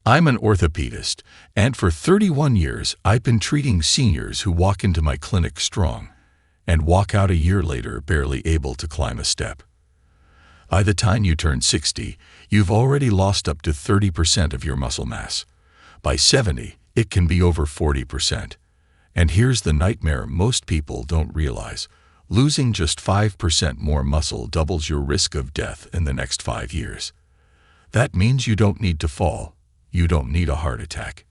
I'm an orthopedist, and for 31 years I've been treating seniors who walk into my clinic strong and walk out a year later barely able to climb a step. By the time you turn 60, you've already lost up to 30% of your muscle mass. By 70, it can be over 40%. And here's the nightmare most people don't realize. Losing just 5% more muscle doubles your risk of death in the next 5 years. That means you don't need to fall. You don't need a heart attack.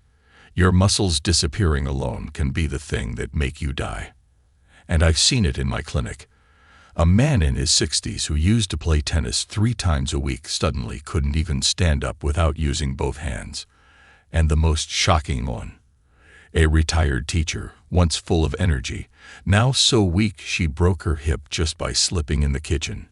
Your muscles disappearing alone can be the thing that make you die. And I've seen it in my clinic. A man in his 60s who used to play tennis 3 times a week suddenly couldn't even stand up without using both hands. And the most shocking one, a retired teacher, once full of energy, now so weak she broke her hip just by slipping in the kitchen.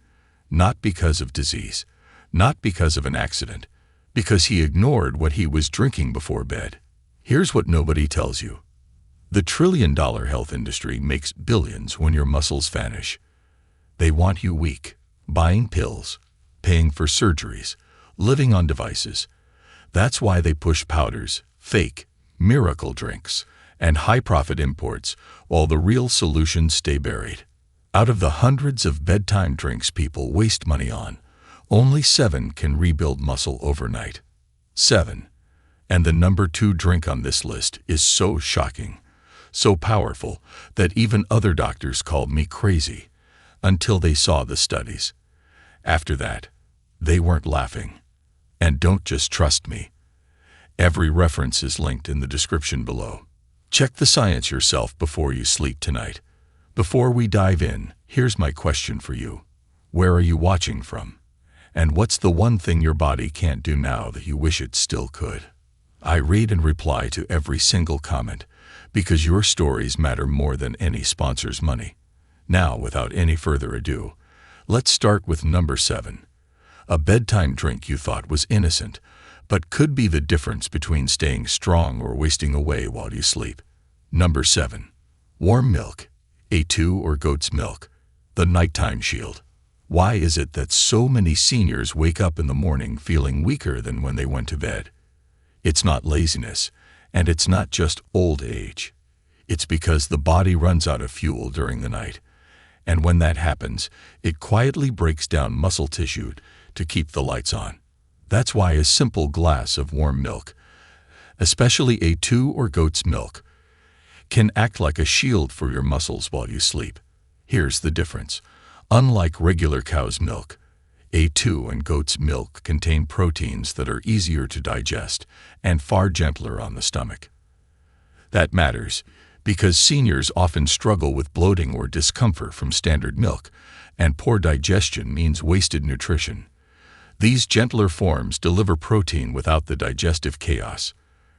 Not because of disease, not because of an accident, because he ignored what he was drinking before bed. Here's what nobody tells you. The trillion-dollar health industry makes billions when your muscles vanish. They want you weak, buying pills, paying for surgeries, living on devices. That's why they push powders, fake, miracle drinks, and high-profit imports, while the real solutions stay buried. Out of the hundreds of bedtime drinks people waste money on, only 7 can rebuild muscle overnight. 7. And the number 2 drink on this list is so shocking, so powerful, that even other doctors called me crazy, until they saw the studies. After that, they weren't laughing. And don't just trust me. Every reference is linked in the description below. Check the science yourself before you sleep tonight. Before we dive in, here's my question for you. Where are you watching from? And what's the one thing your body can't do now that you wish it still could? I read and reply to every single comment, because your stories matter more than any sponsor's money. Now, without any further ado, let's start with number 7. A bedtime drink you thought was innocent, but could be the difference between staying strong or wasting away while you sleep. Number 7. Warm milk, A2 or goat's milk, the nighttime shield. Why is it that so many seniors wake up in the morning feeling weaker than when they went to bed? It's not laziness, and it's not just old age. It's because the body runs out of fuel during the night. And when that happens, it quietly breaks down muscle tissue to keep the lights on. That's why a simple glass of warm milk, especially A2 or goat's milk, can act like a shield for your muscles while you sleep. Here's the difference. Unlike regular cow's milk, A2 and goat's milk contain proteins that are easier to digest and far gentler on the stomach. That matters because seniors often struggle with bloating or discomfort from standard milk, and poor digestion means wasted nutrition. These gentler forms deliver protein without the digestive chaos.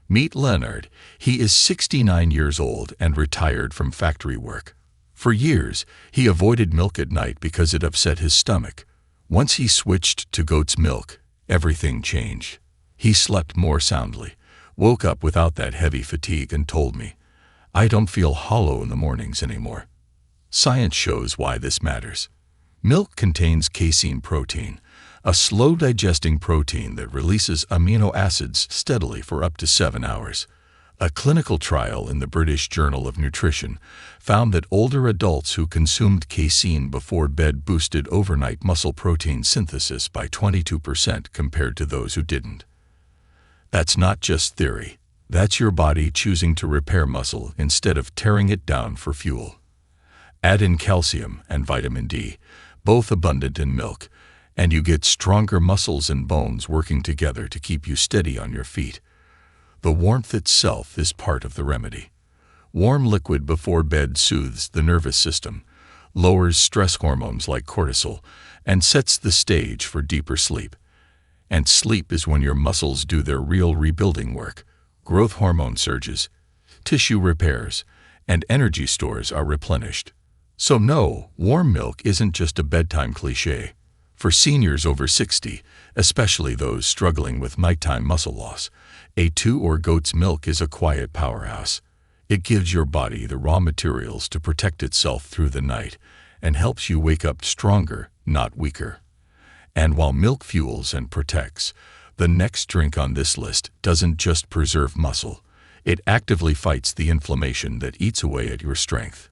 Meet Leonard. He is 69 years old and retired from factory work. For years, he avoided milk at night because it upset his stomach. Once he switched to goat's milk, everything changed. He slept more soundly, woke up without that heavy fatigue, and told me, "I don't feel hollow in the mornings anymore." Science shows why this matters. Milk contains casein protein, a slow-digesting protein that releases amino acids steadily for up to 7 hours. A clinical trial in the British Journal of Nutrition found that older adults who consumed casein before bed boosted overnight muscle protein synthesis by 22% compared to those who didn't. That's not just theory. That's your body choosing to repair muscle instead of tearing it down for fuel. Add in calcium and vitamin D, both abundant in milk, and you get stronger muscles and bones working together to keep you steady on your feet. The warmth itself is part of the remedy. Warm liquid before bed soothes the nervous system, lowers stress hormones like cortisol, and sets the stage for deeper sleep. And sleep is when your muscles do their real rebuilding work. Growth hormone surges, tissue repairs, and energy stores are replenished. So no, warm milk isn't just a bedtime cliché. For seniors over 60, especially those struggling with nighttime muscle loss, A2 or goat's milk is a quiet powerhouse. It gives your body the raw materials to protect itself through the night and helps you wake up stronger, not weaker. And while milk fuels and protects, The next drink on this list doesn't just preserve muscle, it actively fights the inflammation that eats away at your strength.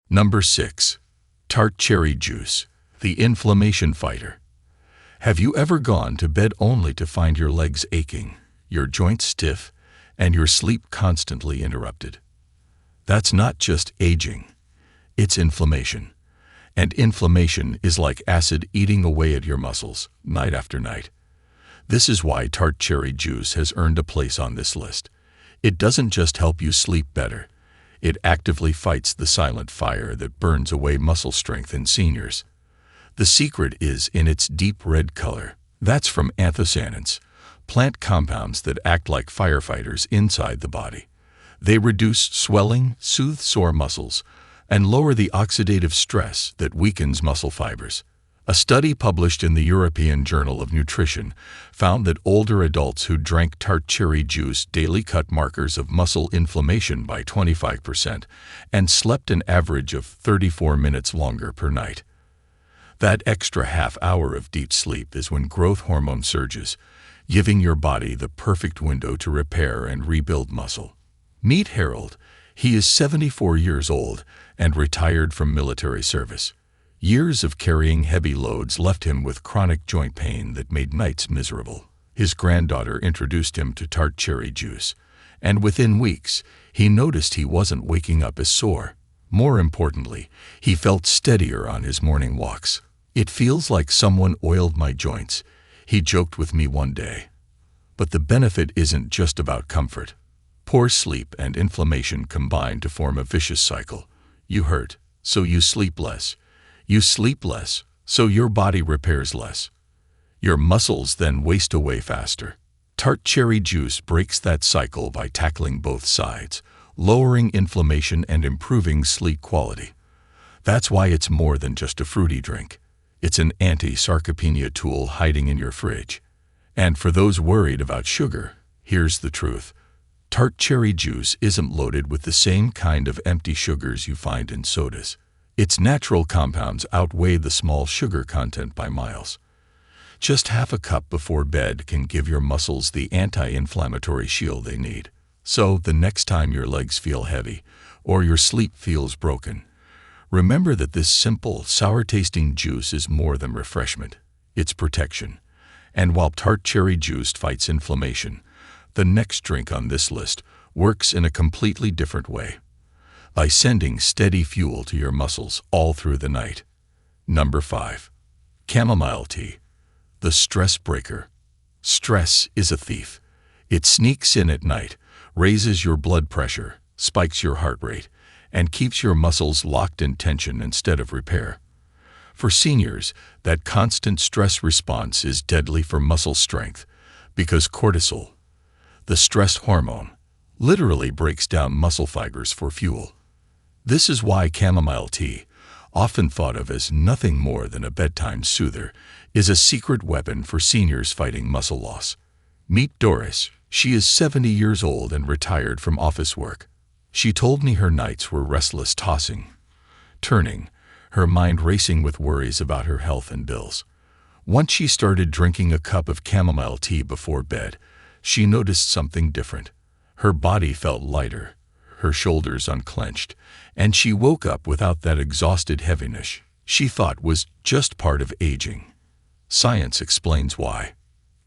Number 6. Tart cherry juice, the inflammation fighter. Have you ever gone to bed only to find your legs aching, your joints stiff, and your sleep constantly interrupted? That's not just aging, it's inflammation. And inflammation is like acid eating away at your muscles, night after night. This is why tart cherry juice has earned a place on this list. It doesn't just help you sleep better, it actively fights the silent fire that burns away muscle strength in seniors. The secret is in its deep red color. That's from anthocyanins, plant compounds that act like firefighters inside the body. They reduce swelling, soothe sore muscles, and lower the oxidative stress that weakens muscle fibers. A study published in the European Journal of Nutrition found that older adults who drank tart cherry juice daily cut markers of muscle inflammation by 25% and slept an average of 34 minutes longer per night. That extra half hour of deep sleep is when growth hormone surges, giving your body the perfect window to repair and rebuild muscle. Meet Harold. He is 74 years old and retired from military service. Years of carrying heavy loads left him with chronic joint pain that made nights miserable. His granddaughter introduced him to tart cherry juice, and within weeks, he noticed he wasn't waking up as sore. More importantly, he felt steadier on his morning walks. "It feels like someone oiled my joints," he joked with me one day. But the benefit isn't just about comfort. Poor sleep and inflammation combine to form a vicious cycle. You hurt, so you sleep less. You sleep less, so your body repairs less. Your muscles then waste away faster. Tart cherry juice breaks that cycle by tackling both sides, lowering inflammation and improving sleep quality. That's why it's more than just a fruity drink. It's an anti-sarcopenia tool hiding in your fridge. And for those worried about sugar, here's the truth. Tart cherry juice isn't loaded with the same kind of empty sugars you find in sodas. Its natural compounds outweigh the small sugar content by miles. Just half a cup before bed can give your muscles the anti-inflammatory shield they need. So the next time your legs feel heavy or your sleep feels broken, remember that this simple, sour-tasting juice is more than refreshment. It's protection. And while tart cherry juice fights inflammation, the next drink on this list works in a completely different way, by sending steady fuel to your muscles all through the night. Number 5. Chamomile tea, the stress breaker. Stress is a thief. It sneaks in at night, raises your blood pressure, spikes your heart rate, and keeps your muscles locked in tension instead of repair. For seniors, that constant stress response is deadly for muscle strength because cortisol, the stress hormone, literally breaks down muscle fibers for fuel. This is why chamomile tea, often thought of as nothing more than a bedtime soother, is a secret weapon for seniors fighting muscle loss. Meet Doris. She is 70 years old and retired from office work. She told me her nights were restless, tossing, turning, her mind racing with worries about her health and bills. Once she started drinking a cup of chamomile tea before bed, she noticed something different. Her body felt lighter, her shoulders unclenched, and she woke up without that exhausted heaviness she thought was just part of aging. Science explains why.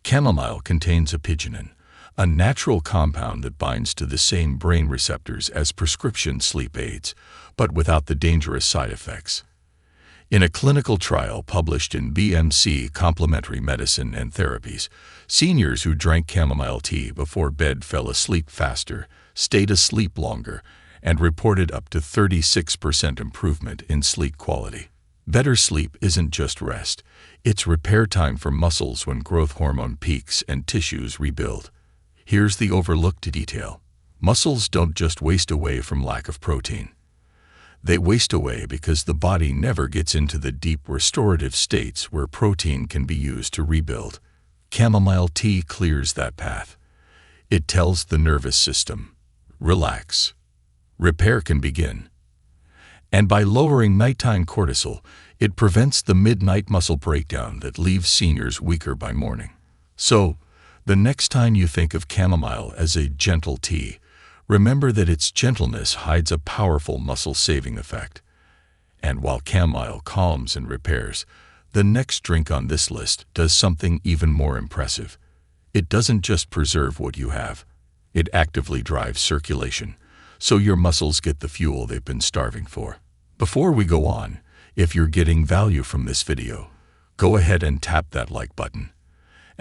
Chamomile contains apigenin, a natural compound that binds to the same brain receptors as prescription sleep aids, but without the dangerous side effects. In a clinical trial published in BMC Complementary Medicine and Therapies, seniors who drank chamomile tea before bed fell asleep faster, stayed asleep longer, and reported up to 36% improvement in sleep quality. Better sleep isn't just rest, it's repair time for muscles when growth hormone peaks and tissues rebuild. Here's the overlooked detail. Muscles don't just waste away from lack of protein. They waste away because the body never gets into the deep restorative states where protein can be used to rebuild. Chamomile tea clears that path. It tells the nervous system, relax. Repair can begin. And by lowering nighttime cortisol, it prevents the midnight muscle breakdown that leaves seniors weaker by morning. So, The next time you think of chamomile as a gentle tea, remember that its gentleness hides a powerful muscle-saving effect. And while chamomile calms and repairs, the next drink on this list does something even more impressive. It doesn't just preserve what you have. It actively drives circulation, so your muscles get the fuel they've been starving for. Before we go on, if you're getting value from this video, go ahead and tap that like button.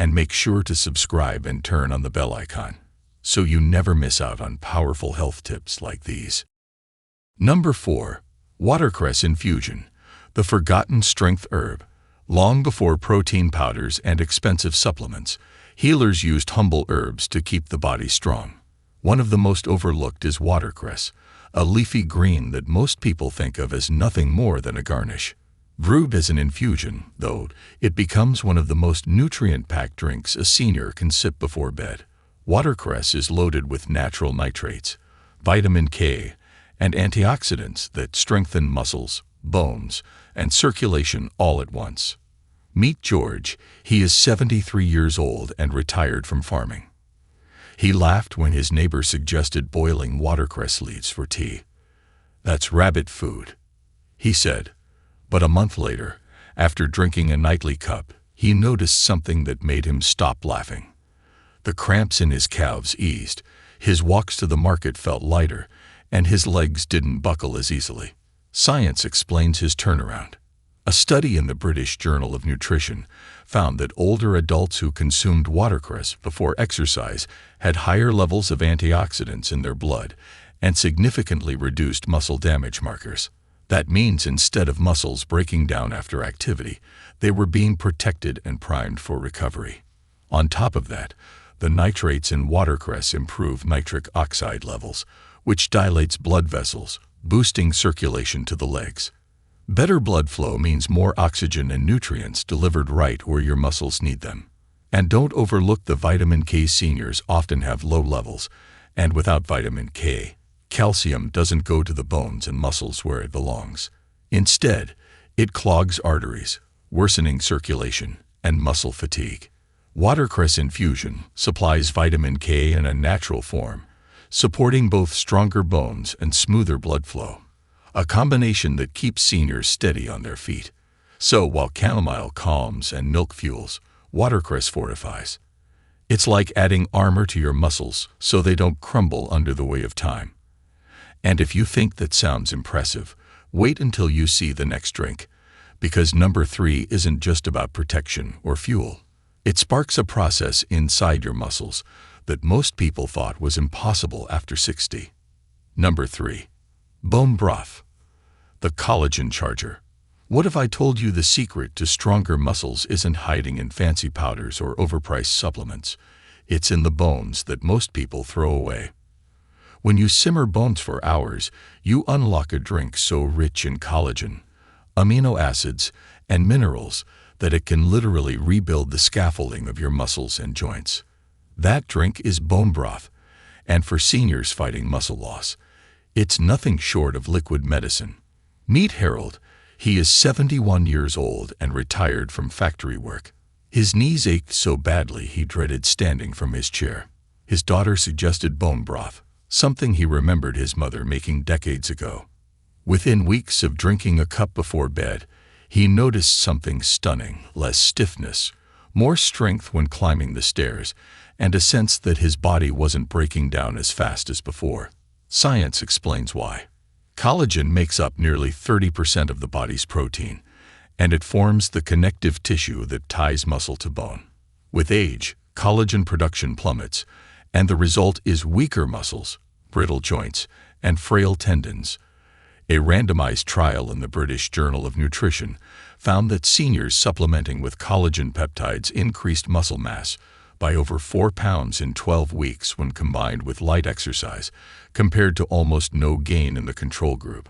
And make sure to subscribe and turn on the bell icon, so you never miss out on powerful health tips like these. Number 4. Watercress infusion, the forgotten strength herb. Long before protein powders and expensive supplements, healers used humble herbs to keep the body strong. One of the most overlooked is watercress, a leafy green that most people think of as nothing more than a garnish. Brewed as an infusion, though, it becomes one of the most nutrient-packed drinks a senior can sip before bed. Watercress is loaded with natural nitrates, vitamin K, and antioxidants that strengthen muscles, bones, and circulation all at once. Meet George. He is 73 years old and retired from farming. He laughed when his neighbor suggested boiling watercress leaves for tea. "That's rabbit food," he said. But a month later, after drinking a nightly cup, he noticed something that made him stop laughing. The cramps in his calves eased, his walks to the market felt lighter, and his legs didn't buckle as easily. Science explains his turnaround. A study in the British Journal of Nutrition found that older adults who consumed watercress before exercise had higher levels of antioxidants in their blood and significantly reduced muscle damage markers. That means instead of muscles breaking down after activity, they were being protected and primed for recovery. On top of that, the nitrates in watercress improve nitric oxide levels, which dilates blood vessels, boosting circulation to the legs. Better blood flow means more oxygen and nutrients delivered right where your muscles need them. And don't overlook the vitamin K. Seniors often have low levels, and without vitamin K, calcium doesn't go to the bones and muscles where it belongs. Instead, it clogs arteries, worsening circulation and muscle fatigue. Watercress infusion supplies vitamin K in a natural form, supporting both stronger bones and smoother blood flow, a combination that keeps seniors steady on their feet. So while chamomile calms and milk fuels, watercress fortifies. It's like adding armor to your muscles so they don't crumble under the weight of time. And if you think that sounds impressive, wait until you see the next drink, because number 3 isn't just about protection or fuel. It sparks a process inside your muscles that most people thought was impossible after 60. Number 3. Bone broth, the collagen charger. What if I told you the secret to stronger muscles isn't hiding in fancy powders or overpriced supplements? It's in the bones that most people throw away. When you simmer bones for hours, you unlock a drink so rich in collagen, amino acids, and minerals that it can literally rebuild the scaffolding of your muscles and joints. That drink is bone broth, and for seniors fighting muscle loss, it's nothing short of liquid medicine. Meet Harold. He is 71 years old and retired from factory work. His knees ached so badly he dreaded standing from his chair. His daughter suggested bone broth, something he remembered his mother making decades ago. Within weeks of drinking a cup before bed, he noticed something stunning: less stiffness, more strength when climbing the stairs, and a sense that his body wasn't breaking down as fast as before. Science explains why. Collagen makes up nearly 30% of the body's protein, and it forms the connective tissue that ties muscle to bone. With age, collagen production plummets, and the result is weaker muscles, brittle joints, and frail tendons. A randomized trial in the British Journal of Nutrition found that seniors supplementing with collagen peptides increased muscle mass by over 4 pounds in 12 weeks when combined with light exercise, compared to almost no gain in the control group.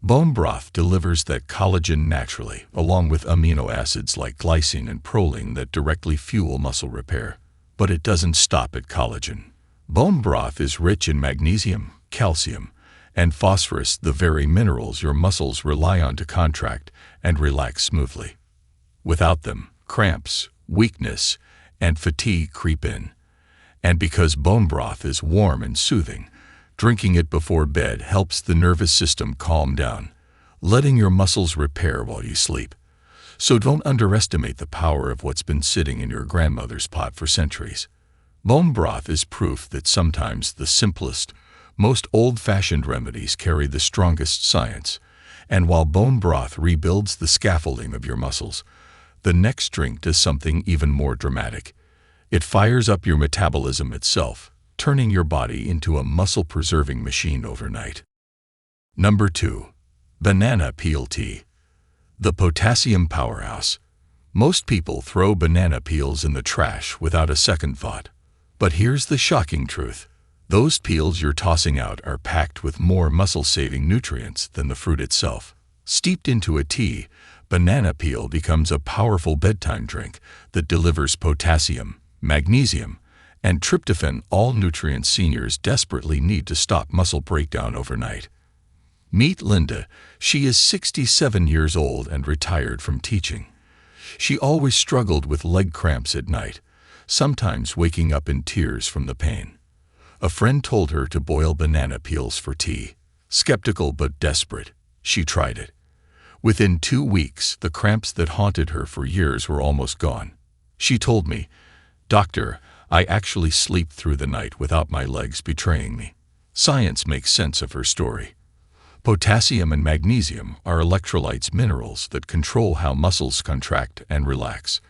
Bone broth delivers that collagen naturally, along with amino acids like glycine and proline that directly fuel muscle repair. But it doesn't stop at collagen. Bone broth is rich in magnesium, calcium, and phosphorus, the very minerals your muscles rely on to contract and relax smoothly. Without them, cramps, weakness, and fatigue creep in. And because bone broth is warm and soothing, drinking it before bed helps the nervous system calm down, letting your muscles repair while you sleep. So don't underestimate the power of what's been sitting in your grandmother's pot for centuries. Bone broth is proof that sometimes the simplest, most old-fashioned remedies carry the strongest science. And while bone broth rebuilds the scaffolding of your muscles, the next drink does something even more dramatic. It fires up your metabolism itself, turning your body into a muscle-preserving machine overnight. Number 2. Banana peel tea. The potassium powerhouse. Most people throw banana peels in the trash without a second thought. But here's the shocking truth. Those peels you're tossing out are packed with more muscle-saving nutrients than the fruit itself. Steeped into a tea, banana peel becomes a powerful bedtime drink that delivers potassium, magnesium, and tryptophan, all nutrients seniors desperately need to stop muscle breakdown overnight. Meet Linda. She is 67 years old and retired from teaching. She always struggled with leg cramps at night, sometimes waking up in tears from the pain. A friend told her to boil banana peels for tea. Skeptical but desperate, she tried it. Within 2 weeks, the cramps that haunted her for years were almost gone. She told me, "Doctor, I actually sleep through the night without my legs betraying me." Science makes sense of her story. Potassium and magnesium are electrolytes, minerals that control how muscles contract and relax.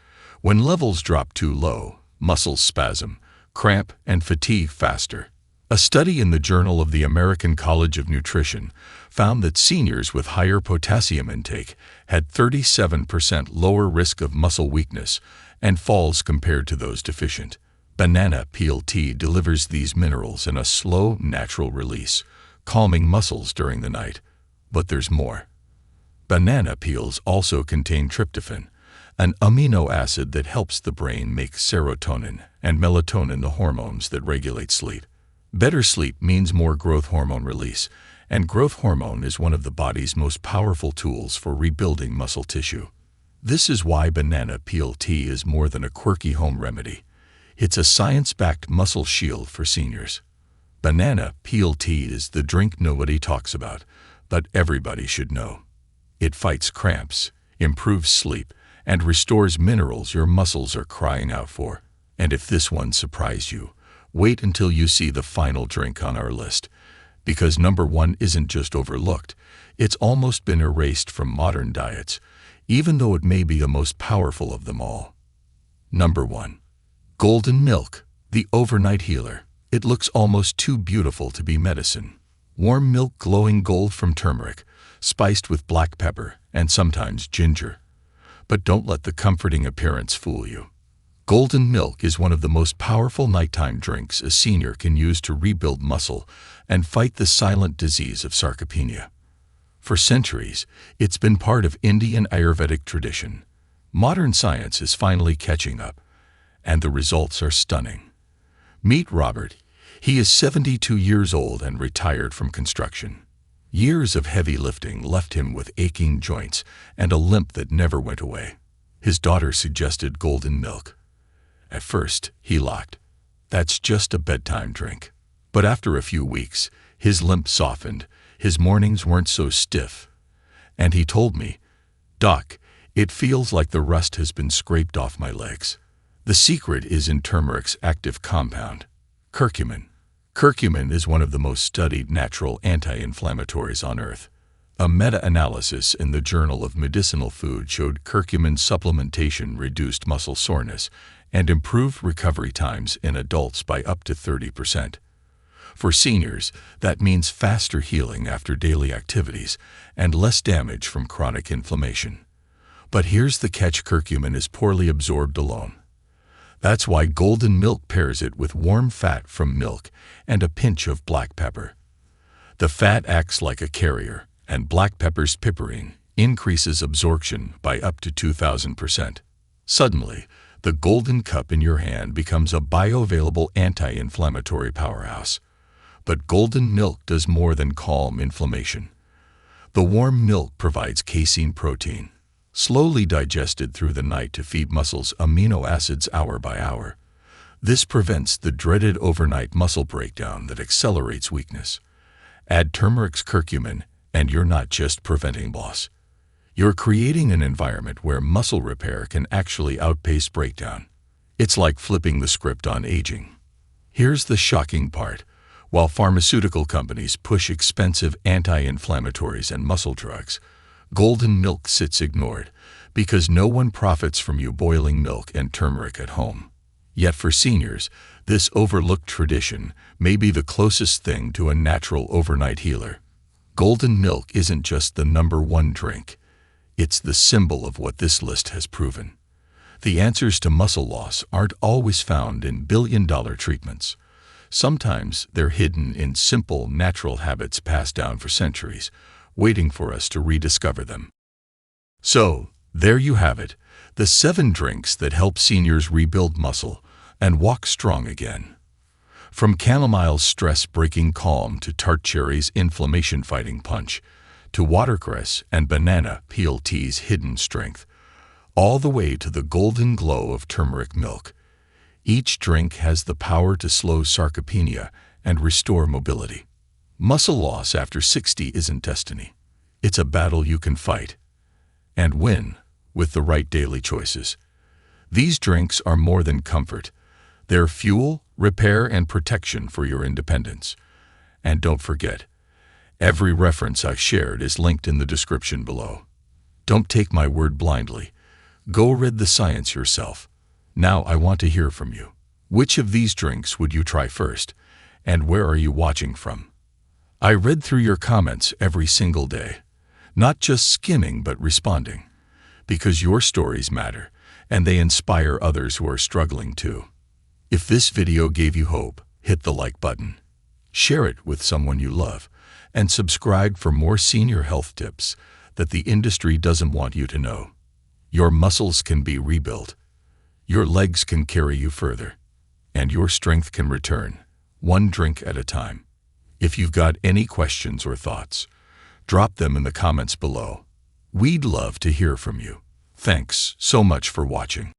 When levels drop too low, muscles spasm, cramp, and fatigue faster. A study in the Journal of the American College of Nutrition found that seniors with higher potassium intake had 37% lower risk of muscle weakness and falls compared to those deficient. Banana peel tea delivers these minerals in a slow, natural release, calming muscles during the night. But there's more. Banana peels also contain tryptophan, an amino acid that helps the brain make serotonin and melatonin, the hormones that regulate sleep. Better sleep means more growth hormone release, and growth hormone is one of the body's most powerful tools for rebuilding muscle tissue. This is why banana peel tea is more than a quirky home remedy. It's a science-backed muscle shield for seniors. Banana peel tea is the drink nobody talks about, but everybody should know. It fights cramps, improves sleep, and restores minerals your muscles are crying out for. And if this one surprised you, wait until you see the final drink on our list. Because number 1 isn't just overlooked, it's almost been erased from modern diets, even though it may be the most powerful of them all. Number 1. Golden milk, the overnight healer. It looks almost too beautiful to be medicine. Warm milk, glowing gold from turmeric, spiced with black pepper and sometimes ginger. But don't let the comforting appearance fool you. Golden milk is one of the most powerful nighttime drinks a senior can use to rebuild muscle and fight the silent disease of sarcopenia. For centuries, it's been part of Indian Ayurvedic tradition. Modern science is finally catching up, and the results are stunning. Meet Robert. He is 72 years old and retired from construction. Years of heavy lifting left him with aching joints and a limp that never went away. His daughter suggested golden milk. At first, he laughed. That's just a bedtime drink. But after a few weeks, his limp softened, his mornings weren't so stiff. And he told me, "Doc, it feels like the rust has been scraped off my legs." The secret is in turmeric's active compound, curcumin. Curcumin is one of the most studied natural anti-inflammatories on Earth. A meta-analysis in the Journal of Medicinal Food showed curcumin supplementation reduced muscle soreness and improved recovery times in adults by up to 30%. For seniors, that means faster healing after daily activities and less damage from chronic inflammation. But here's the catch: curcumin is poorly absorbed alone. That's why golden milk pairs it with warm fat from milk and a pinch of black pepper. The fat acts like a carrier, and black pepper's piperine increases absorption by up to 2,000%. Suddenly, the golden cup in your hand becomes a bioavailable anti-inflammatory powerhouse. But golden milk does more than calm inflammation. The warm milk provides casein protein, slowly digested through the night to feed muscles amino acids hour by hour. This prevents the dreaded overnight muscle breakdown that accelerates weakness. Add turmeric's curcumin, and you're not just preventing loss. You're creating an environment where muscle repair can actually outpace breakdown. It's like flipping the script on aging. Here's the shocking part. While pharmaceutical companies push expensive anti-inflammatories and muscle drugs, golden milk sits ignored because no one profits from you boiling milk and turmeric at home. Yet for seniors, this overlooked tradition may be the closest thing to a natural overnight healer. Golden milk isn't just the #1 drink. It's the symbol of what this list has proven. The answers to muscle loss aren't always found in billion-dollar treatments. Sometimes they're hidden in simple, natural habits passed down for centuries, waiting for us to rediscover them. So, there you have it, the 7 drinks that help seniors rebuild muscle and walk strong again. From chamomile's stress-breaking calm to tart cherry's inflammation-fighting punch, to watercress and banana peel tea's hidden strength, all the way to the golden glow of turmeric milk. Each drink has the power to slow sarcopenia and restore mobility. Muscle loss after 60 isn't destiny. It's a battle you can fight and win with the right daily choices. These drinks are more than comfort. They're fuel, repair, and protection for your independence. And don't forget, every reference I shared is linked in the description below. Don't take my word blindly. Go read the science yourself. Now I want to hear from you. Which of these drinks would you try first? And where are you watching from? I read through your comments every single day. Not just skimming, but responding. Because your stories matter, and they inspire others who are struggling too. If this video gave you hope, hit the like button. Share it with someone you love, and subscribe for more senior health tips that the industry doesn't want you to know. Your muscles can be rebuilt. Your legs can carry you further, and your strength can return, one drink at a time. If you've got any questions or thoughts, drop them in the comments below. We'd love to hear from you. Thanks so much for watching.